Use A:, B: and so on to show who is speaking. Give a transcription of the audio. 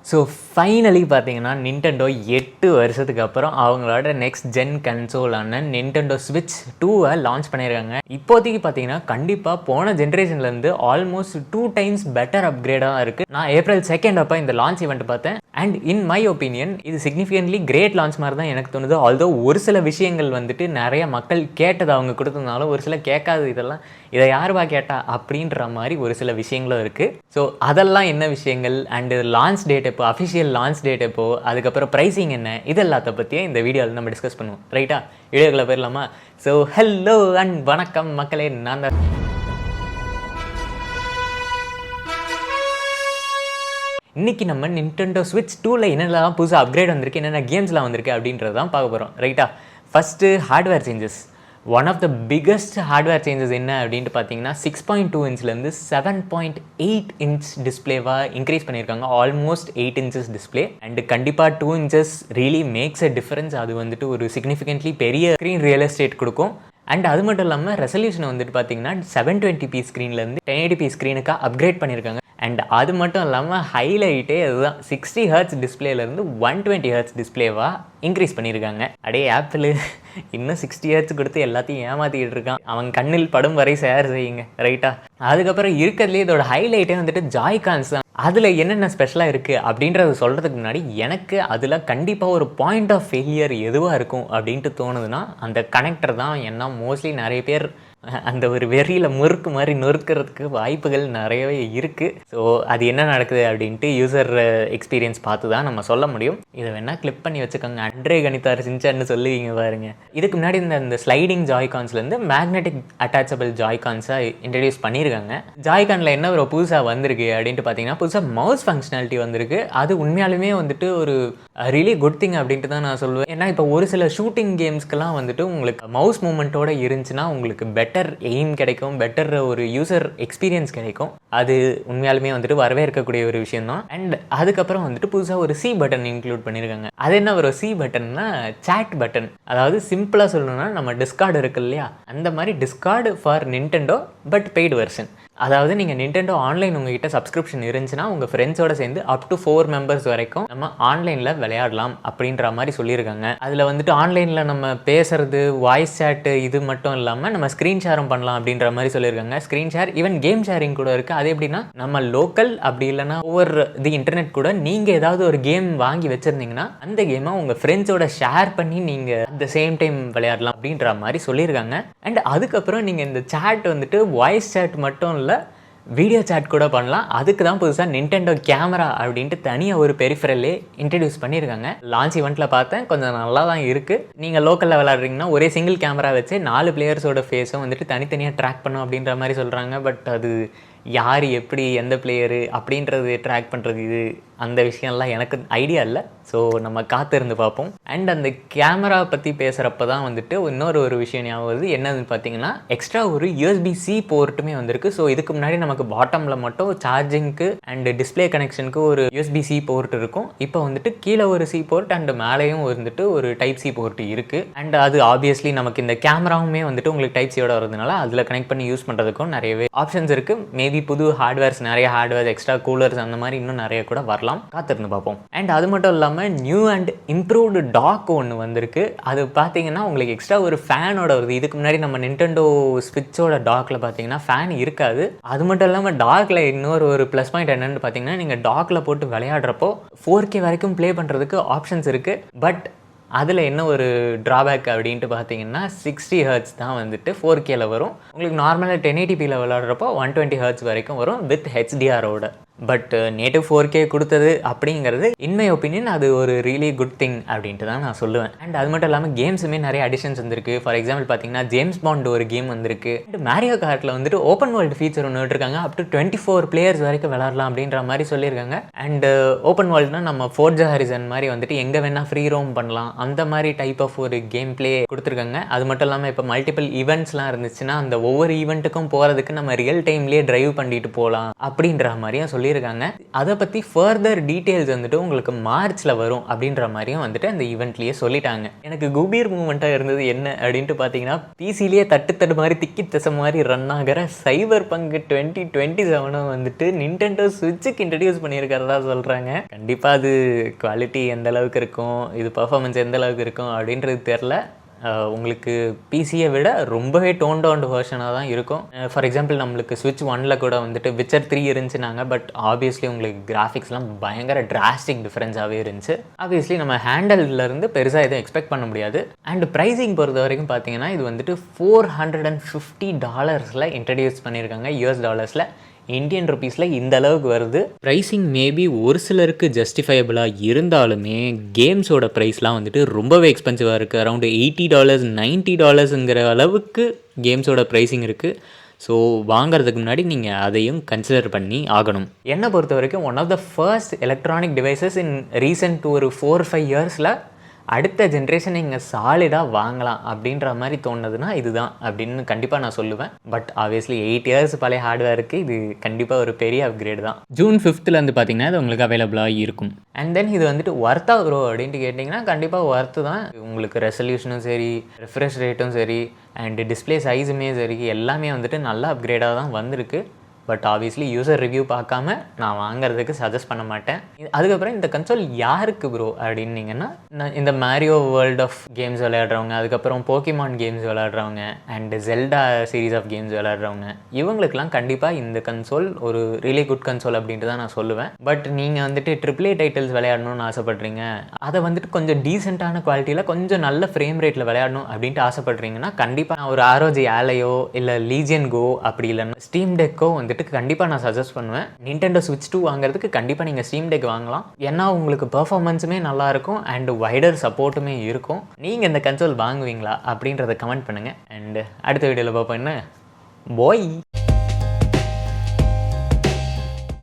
A: So finally பார்த்தீங்கன்னா Nintendo 8 வருஷத்துக்கு அப்புறம் அவங்களோட நெக்ஸ்ட் ஜென் கன்சோலான நிண்டெண்டோ ஸ்விட்ச் 2 லான்ச் பண்ணியிருக்காங்க. இப்போதைக்கு பார்த்தீங்கன்னா கண்டிப்பாக போன ஜென்ரேஷன்லேருந்து ஆல்மோஸ்ட் 2 டைம்ஸ் பெட்டர் அப்கிரேடாக இருக்குது. நான் April 2 அப்போ இந்த லான்ச் ஈவெண்ட் பார்த்தேன். அண்ட் இன் மை ஒப்பீனியன் இது சிக்னிஃபிகன்ட்லி கிரேட் லான்ச் மாதிரி தான் எனக்கு தோணுது. ஆல்தோ ஒரு சில விஷயங்கள் வந்துட்டு நிறைய மக்கள் கேட்டது அவங்க கொடுத்ததுனாலும் ஒரு சில கேட்காது, இதை யாருவா கேட்டா அப்படின்ற மாதிரி ஒரு சில விஷயங்களும் இருக்குது. ஸோ அதெல்லாம் என்ன விஷயங்கள் அண்டு லான்ச் டேட் எப்போ, அஃபிஷியல் லான்ச் டேட் எப்போ, அதுக்கப்புறம் ப்ரைஸிங் என்ன, இது எல்லாத்த பற்றியும் இந்த வீடியோவில் நம்ம டிஸ்கஸ் பண்ணுவோம். ரைட்டா, வீடியோக்குள்ளே போயிடலாமா? ஸோ ஹலோ அண்ட் வணக்கம் மக்களே, நான் தான் இன்றைக்கி நம்ம நிண்டெண்டோ ஸ்விட்ச் 2ல் என்னென்னலாம் புதுசாக அப்கிரேட் வந்திருக்கு, என்னென்ன கேம்ஸ்லாம் வந்திருக்கு அப்படின்றது தான் பார்க்க போகிறோம். ரைட்டா, first hardware changes. One of the biggest hardware changes என்ன அப்படின்ட்டு பார்த்தீங்கன்னா 6.2 இன்ச்லேருந்து 7.8 இன்ச் டிஸ்பிளேவாக இன்க்ரீஸ் பண்ணியிருக்காங்க. Almost 8 inches display. அண்ட் கண்டிப்பாக 2 inches really makes a difference. அது வந்துட்டு ஒரு சிக்னிஃபிகன்ட்லி பெரிய ஸ்க்ரீன் ரியல் எஸ்டேட் கொடுக்கும். அண்ட் அது மட்டும் இல்லாமல் ரெசல்யூஷன் வந்துட்டு பார்த்தீங்கன்னா 720p ஸ்க்ரீன்லேருந்து 1080p ஸ்க்ரீனுக்காக அப்கிரேட் பண்ணியிருக்காங்க. அண்ட் அது மட்டும் இல்லாமல் ஹைலைட்டே அதுதான், 60 Hz டிஸ்பிளேலேருந்து 120 Hz டிஸ்பிளேவாக இன்க்ரீஸ் பண்ணியிருக்காங்க. அடே ஆப்பிள் இன்னும் 60 Hz கொடுத்து எல்லாத்தையும் ஏமாற்றிக்கிட்டு இருக்கான். அவன் கண்ணில் படும் வரை ஷேர் செய்யுங்க. ரைட்டா, அதுக்கப்புறம் இருக்கிறதுலே இதோட ஹைலைட்டே வந்துட்டு ஜாய்கான்ஸ் தான். அதில் என்னென்ன ஸ்பெஷலாக இருக்குது அப்படின்றத சொல்கிறதுக்கு முன்னாடி எனக்கு அதில் கண்டிப்பாக ஒரு பாயிண்ட் ஆஃப் ஃபெயிலியர் எதுவாக இருக்கும் அப்படின்ட்டு தோணுதுன்னா அந்த கனெக்டர் தான். ஏன்னா மோஸ்ட்லி நிறைய பேர் அந்த ஒரு வெறியில் முறுக்கு மாதிரி நொறுக்கிறதுக்கு வாய்ப்புகள் நிறையவே இருக்குது. ஸோ அது என்ன நடக்குது அப்படின்ட்டு யூசர் எக்ஸ்பீரியன்ஸ் பார்த்து தான் நம்ம சொல்ல முடியும். இதை வேணால் கிளிப் பண்ணி வச்சுக்கோங்க. அன்றே கணித்தார் சின்சான்னு சொல்லுவீங்க பாருங்க. இதுக்கு முன்னாடி இந்த ஸ்லைடிங் ஜாய்கான்ஸ்லேருந்து மேக்னெட்டிக் அட்டாச்சபிள் ஜாய்கான்ஸாக இன்ட்ரடியூஸ் பண்ணியிருக்காங்க. ஜாய்கானில் என்ன ஒரு புதுசாக வந்திருக்கு அப்படின்ட்டு பார்த்தீங்கன்னா புதுசாக மவுஸ் ஃபங்க்ஷனாலிட்டி வந்திருக்கு. அது உண்மையாலுமே வந்துட்டு ஒரு ரியலி குட் திங் அப்படின்ட்டு தான் நான் சொல்லுவேன். ஏன்னா இப்போ ஒரு சில ஷூட்டிங் கேம்ஸ்க்கெல்லாம் வந்துட்டு உங்களுக்கு மவுஸ் மூமெண்ட்டோட இருந்துச்சுன்னா உங்களுக்கு பெட்டர் எய்ம் கிடைக்கும், பெட்டர் ஒரு யூசர் எக்ஸ்பீரியன்ஸ் கிடைக்கும். அது உண்மையாலுமே வந்துட்டு வரவேற்கக்கூடிய ஒரு விஷயம் தான். அண்ட் அதுக்கப்புறம் வந்துட்டு புதுசாக ஒரு சி பட்டன் இன்க்ளூட் பண்ணியிருக்காங்க. அது என்ன ஒரு சி பட்டன்னா சாட் பட்டன். அதாவது சிம்பிளாக சொல்லணும்னா நம்ம டிஸ்கார்டு இருக்கு இல்லையா, அந்த மாதிரி Discord for Nintendo but paid version. அதாவது நீங்கள் நிண்டெண்டோ ஆன்லைன் உங்ககிட்ட சப்ஸ்கிரிப்ஷன் இருந்துச்சுன்னா உங்கள் ஃப்ரெண்ட்ஸோட சேர்ந்து அப் டு 4 members வரைக்கும் நம்ம ஆன்லைனில் விளையாடலாம் அப்படின்ற மாதிரி சொல்லியிருக்காங்க. அதில் வந்துட்டு ஆன்லைனில் நம்ம பேசுறது, வாய்ஸ் சேட்டு இது மட்டும் இல்லாமல் நம்ம ஸ்க்ரீன் ஷேரும் பண்ணலாம் அப்படின்ற மாதிரி சொல்லியிருக்காங்க. Screen share, even game sharing கூட இருக்குது. அது எப்படின்னா நம்ம லோக்கல் அப்படி இல்லைனா ஓவர் தி இன்டர்நெட் கூட நீங்கள் ஏதாவது ஒரு கேம் வாங்கி வச்சுருந்தீங்கன்னா அந்த கேமை உங்கள் ஃப்ரெண்ட்ஸோட ஷேர் பண்ணி நீங்கள் அட் த சேம் டைம் விளையாடலாம் அப்படின்ற மாதிரி சொல்லியிருக்காங்க. அண்ட் அதுக்கப்புறம் நீங்கள் இந்த சேட் வந்துட்டு வாய்ஸ் சேட் மட்டும் வீடியோ சாட் கூட பண்ணலாம். அதுக்கு தான் புதுசாக நிண்டெண்டோ கேமரா அப்படின்ட்டு தனியாக ஒரு பெரிஃபரலே இன்ட்ரடியூஸ் பண்ணியிருக்காங்க. லான்ச் ஈவெண்ட்டில் பார்த்தேன், கொஞ்சம் நல்லா தான் இருக்குது. நீங்கள் லோக்கலில் விளையாடுறீங்கன்னா ஒரே சிங்கிள் கேமரா வச்சு 4 பிளேயர்ஸோட ஃபேஸும் வந்துட்டு தனித்தனியாக ட்ராக் பண்ணும் அப்படின்ற மாதிரி சொல்கிறாங்க. பட் அது யார் எப்படி எந்த பிளேயரு அப்படின்றது ட்ராக் பண்ணுறது, இது அந்த விஷயம்லாம் எனக்கு ஐடியா இல்லை. ஸோ நம்ம காத்திருந்து பார்ப்போம். அண்ட் அந்த கேமரா பற்றி பேசுகிறப்ப தான் வந்துட்டு இன்னொரு விஷயம் ஞாபகம் என்னதுன்னு பார்த்தீங்கன்னா எக்ஸ்ட்ரா ஒரு USB-C போர்ட்டுமே வந்திருக்கு. ஸோ இதுக்கு முன்னாடி நமக்கு பாட்டமில் மட்டும் சார்ஜிங்க்கு அண்ட் டிஸ்பிளே கனெக்ஷனுக்கு ஒரு USB-C போர்ட் இருக்கும். இப்போ வந்துட்டு கீழே ஒரு C போர்ட் அண்ட் மேலேயும் வந்துட்டு ஒரு Type-C போர்ட் இருக்குது. அண்ட் அது ஆப்வியஸ்லி நமக்கு இந்த கேமராவுமே வந்துட்டு உங்களுக்கு Type-Cயோட வரதுனால அதில் கனெக்ட் பண்ணி யூஸ் பண்ணுறதுக்கும் நிறையவே ஆப்ஷன்ஸ் இருக்குது. மேபி புது ஹார்ட்வேர்ஸ், நிறைய ஹார்ட்வேர், எக்ஸ்ட்ரா கூலர்ஸ் அந்த மாதிரி இன்னும் நிறைய கூட வரலாம். காத்திருந்து பார்ப்போம். அண்ட் அது மட்டும் இல்லாமல் நியூ அண்ட் இம்ப்ரூவ்டு டாக் ஒன்று வந்திருக்கு. அது பார்த்தீங்கன்னா உங்களுக்கு எக்ஸ்ட்ரா ஒரு ஃபேனோட வருது. இதுக்கு முன்னாடி நம்ம நிண்டெண்டோ ஸ்விட்சோட டாக்கில் பார்த்தீங்கன்னா ஃபேன் இருக்காது. அது மட்டும் இல்லாமல் டாக்கில் இன்னொரு ப்ளஸ் பாயிண்ட் என்னென்னு பார்த்தீங்கன்னா நீங்கள் டாக்கில் போட்டு விளையாடுறப்போ 4K வரைக்கும் ப்ளே பண்ணுறதுக்கு ஆப்ஷன்ஸ் இருக்குது. பட் அதில் என்ன ஒரு ட்ராபேக் அப்படின்ட்டு பார்த்தீங்கன்னா 60 Hz தான் வந்துட்டு 4Kல வரும். உங்களுக்கு நார்மலாக 1080pல விளையாடுறப்போ 120 Hz வரைக்கும் வரும் வித் HDR-ஓட. பட் நேட்டிவ் 4K கொடுத்தது அப்படிங்கிறது இன் மை ஒப்பீனியன் அது ஒரு ரியலி குட் திங் அப்படின்ட்டு தான் நான் சொல்லுவேன். அண்ட் அது மட்டும் இல்லாமல் கேம்ஸுமே நிறைய அடிஷன்ஸ் வந்திருக்கு. ஃபார் எக்ஸாம்பிள் பார்த்தீங்கன்னா ஜேம்ஸ் பாண்ட் ஒரு கேம் வந்திருக்கு. அண்ட் மேரியோ கார்ட்டில் வந்துட்டு ஓப்பன் வேர்ல்டு ஃபீச்சர் ஒன்று விட்டுருக்காங்க. அப் டு 24 players வரைக்கும் விளையாடலாம் அப்படின்ற மாதிரி சொல்லியிருக்காங்க. அண்ட் ஓப்பன் வேர்ல்டுனா நம்ம ஃபோர்ஜா ஹாரிசன் மாதிரி வந்துட்டு எங்கே வேணால் ஃப்ரீ ரோம் பண்ணலாம், அந்த மாதிரி டைப் ஆஃப் ஒரு கேம் பிளே கொடுத்துருக்காங்க. அது மட்டும் இல்லாமல் இப்போ மல்டிபிள் ஈவெண்ட்ஸ்லாம் இருந்துச்சுன்னா அந்த ஒவ்வொரு ஈவெண்ட்டுக்கும் போகிறதுக்கு நம்ம ரியல் டைம்லேயே டிரைவ் பண்ணிட்டு போகலாம் அப்படின்ற மாதிரியும் சொல்லி சொல்லியிருக்காங்க. அதை பற்றி ஃபர்தர் டீட்டெயில்ஸ் வந்துட்டு உங்களுக்கு மார்ச்சில் வரும் அப்படின்ற மாதிரியும் வந்துட்டு அந்த ஈவெண்ட்லேயே சொல்லிட்டாங்க. எனக்கு குபீர் மூமெண்ட்டாக இருந்தது என்ன அப்படின்ட்டு பார்த்தீங்கன்னா, பிசிலேயே தட்டு மாதிரி திக்கி திசை மாதிரி ரன் ஆகிற சைபர் பங்க் 2027 வந்துட்டு நிண்டெண்டோ ஸ்விட்சுக்கு இன்ட்ரடியூஸ் பண்ணியிருக்கிறதா சொல்கிறாங்க. கண்டிப்பாக அது குவாலிட்டி எந்த அளவுக்கு இருக்கும், இது பர்ஃபார்மன்ஸ் எந்த அளவுக்கு இருக்கும் அப்படின்றது தெரில. உங்களுக்கு பிசியை விட ரொம்பவே டோன் டவுன் வெர்ஷனாக தான் இருக்கும். ஃபார் எக்ஸாம்பிள் நம்மளுக்கு ஸ்விட்ச் 1ல் கூட வந்துட்டு விச்சர் 3 இருந்துச்சுனாங்க. பட் ஆப்வியஸ்லி உங்களுக்கு கிராஃபிக்ஸ்லாம் பயங்கர டிராஸ்டிக் டிஃப்ரென்ஸாகவே இருந்துச்சு. ஆப்வியஸ்லி நம்ம ஹேண்டல்லேருந்து பெருசாக எதுவும் எக்ஸ்பெக்ட் பண்ண முடியாது. அண்ட் ப்ரைஸிங் பொறுத்த வரைக்கும் பார்த்தீங்கன்னா இது வந்துட்டு $450 இன்ட்ரடியூஸ் பண்ணியிருக்காங்க. US$. இந்தியன் ருபீஸில் இந்த அளவுக்கு வருது. ப்ரைஸிங் மேபி ஒரு சிலருக்கு ஜஸ்டிஃபையபிளாக இருந்தாலுமே கேம்ஸோட ப்ரைஸ்லாம் வந்துட்டு ரொம்பவே எக்ஸ்பென்சிவாக இருக்குது. அரௌண்டு $80 $90ங்கிற அளவுக்கு கேம்ஸோட ப்ரைஸிங் இருக்குது. ஸோ வாங்கிறதுக்கு முன்னாடி நீங்கள் அதையும் கன்சிடர் பண்ணி ஆகணும். என்னை பொறுத்த வரைக்கும் one of the first electronic devices in recent ஒரு 4-5 இயர்ஸில் அடுத்த ஜென்ரேஷன் நீங்கள் சாலிடாக வாங்கலாம் அப்படின்ற மாதிரி தோணுதுன்னா இதுதான் அப்படின்னு கண்டிப்பாக நான் சொல்லுவேன். பட் ஆப்வியஸ்லி 8 இயர்ஸ் பழைய ஹார்ட்வேருக்கு இது கண்டிப்பாக ஒரு பெரிய அப்கிரேட் தான். June 5th பார்த்தீங்கன்னா இது உங்களுக்கு அவைலபிளாக இருக்கும். அண்ட் தென் இது வந்துட்டு ஒர்த்தா ப்ரோ அப்படின்ட்டு கேட்டிங்கன்னா கண்டிப்பாக ஒர்த்து தான். உங்களுக்கு ரெசல்யூஷனும் சரி, ரெஃப்ரெஷ் ரேட்டும் சரி, அண்டு டிஸ்பிளே சைஸுமே சரி, எல்லாமே வந்துட்டு நல்ல அப்கிரேடாக தான் வந்திருக்கு. பட் ஆப்வியஸ்லி யூசர் ரிவ்யூ பார்க்காம நான் வாங்குறதுக்கு சஜஸ்ட் பண்ண மாட்டேன். அதுக்கப்புறம் இந்த கன்சோல் யாருக்கு ப்ரோ அப்படின்னீங்கன்னா, இந்த மேரியோ வேர்ல்ட் ஆஃப் கேம்ஸ் விளையாடுறவங்க, அதுக்கப்புறம் போக்கிமான் கேம்ஸ் விளையாடுறவங்க, and Zelda series of games விளையாடுறவங்க, இவங்களுக்கெல்லாம் கண்டிப்பாக இந்த கன்சோல் ஒரு ரியலி குட் கன்சோல் அப்படின்ட்டு தான் நான் சொல்லுவேன். பட் நீங்கள் வந்துட்டு AAA டைட்டில்ஸ் விளையாடணும்னு ஆசைப்படுறீங்க, அதை வந்துட்டு கொஞ்சம் டீசெண்டான குவாலிட்டியில் கொஞ்சம் நல்ல ஃப்ரேம் ரேட்டில் விளையாடணும் அப்படின்ட்டு ஆசைப்படுறீங்கன்னா கண்டிப்பாக ஒரு ROG Ally இல்லை லீஜியன் கோ அப்படி இல்லைன்னா ஸ்டீம் டெக்கோ வந்துட்டு கண்டிப்பாக நான் சஜஸ்ட் பண்ணுவேன். Nintendo Switch 2 வாங்குறதுக்கு கண்டிப்பாக நீங்கள் ஸ்டீம் டெக் வாங்கலாம். ஏன்னா உங்களுக்கு பெர்ஃபார்மன்ஸுமே நல்லாயிருக்கும் அண்ட் வைடர் சப்போர்ட்டுமே இருக்கும். நீங்கள் இந்த கன்சோல் வாங்குவீங்களா அப்படின்றத கமெண்ட் பண்ணுங்கள். அண்ட் அடுத்த வீடியோவில் பார்ப்போம். என்ன பாய்.